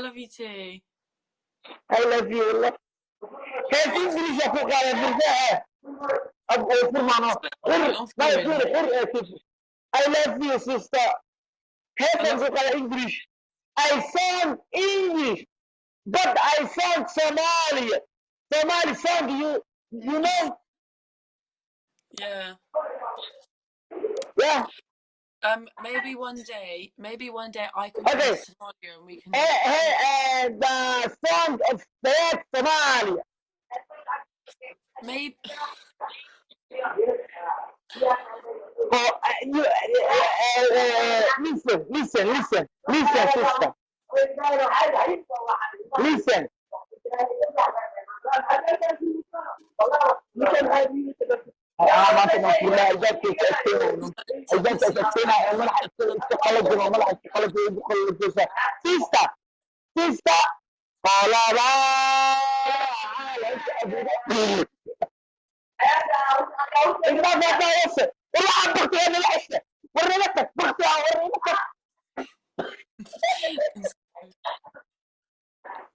love you too. I love you والله. كيف انجليزي اخوك على البرزاء ابو فرمانو I'm ما following يصير you. كيف I love you sister. كيف I love اخوك على انجليش I sound English but I sound Somali. Somali sound you know yeah. yeah Maybe one day I can come okay to Somalia and we can. the sound of that Somalia. Maybe. Oh, listen, sister. Listen. maanta nafula albaabkiisa agteena albaabkaas agteena oo madaxa iska qalajin oo madaxa iska qalajin ugu qalajisa sister qolaba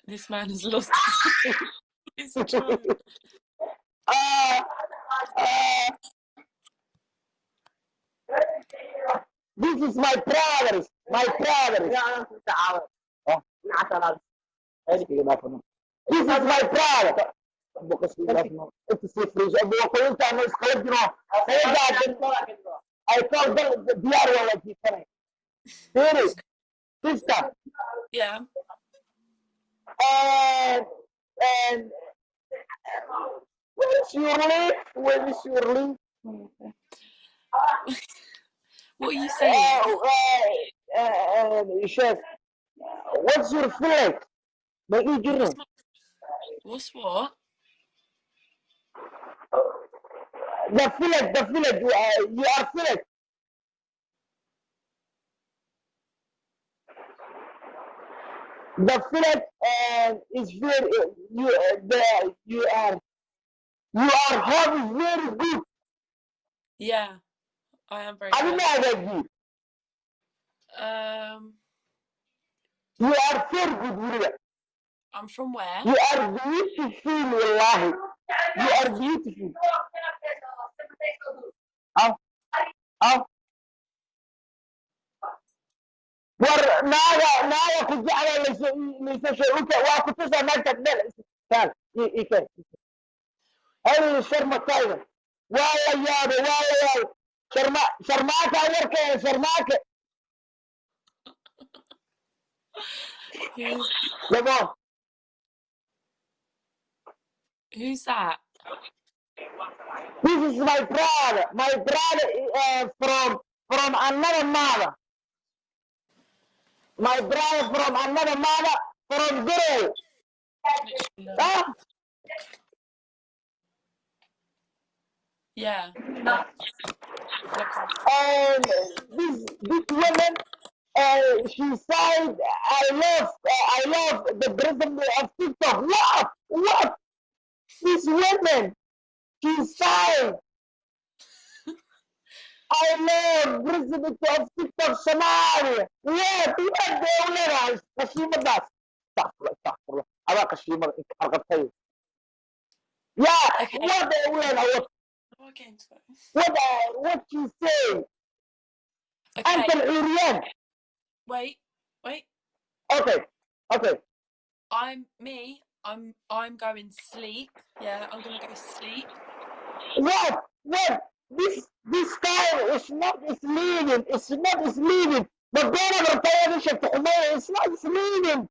This man has lost his child. This is my brothers. Oh. This is my brother. It's free. I call them the diar like you can. Really? Sister. Yeah. And where is your link? What are you saying? Chef, what's your flag? What's what? The village, you are village. The village is very, you are home is very good. Yeah, I am very I don't know about you. You are very good, really. I'm from where? You are beautiful, wallahi. You are beautiful. war naaga ku jecla laysasharuka waa ku tusa maanta meel taal ikay hal sharma tayga waa la yaabay sharmaaka warkeena sharmaaka yabo Who's that? This is my brother from another mother. My brother from another mother, from Guru. Huh? Yeah. And this woman, she said, I love the president of TikTok. What? This woman, she said, I love president of TikTok Somalia. What they realize? Kashima das. Astaghfirullah. Aba Kashima arqabtay. Yeah, Okay. what they realize? What she say? Okay. Uncle Urian. Wait. Okay. I'm going sleep. Yeah, I'm gonna go sleep. What? This time is not leaving. It's not leaving. The donor it's not leaving.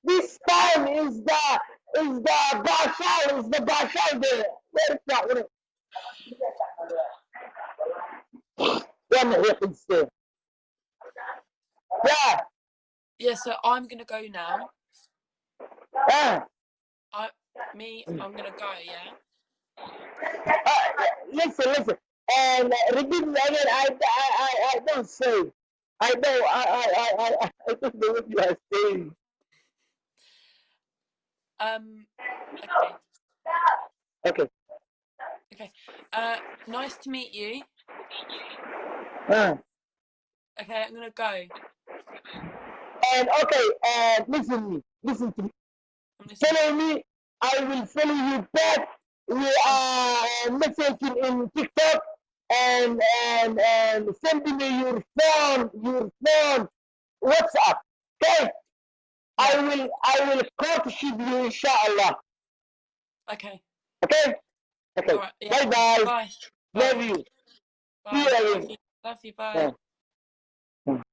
This time is the Bashal there. Where is that? Yeah. Yeah, so I'm gonna go now. I'm gonna go, yeah? Listen. And repeat again. I don't say. I know. I don't know what you are saying. Okay. Nice to meet you. Okay, I'm gonna go. And okay, and listen to me. I'm listening. Follow me. I will follow you back. We are messaging in TikTok and send me your phone WhatsApp. Okay, I will courtship you inshallah. Okay. Okay, okay. All right. Yeah. Bye bye. Bye. Love Bye. you. See Bye. you Love again. you. Love you. Bye. Yeah.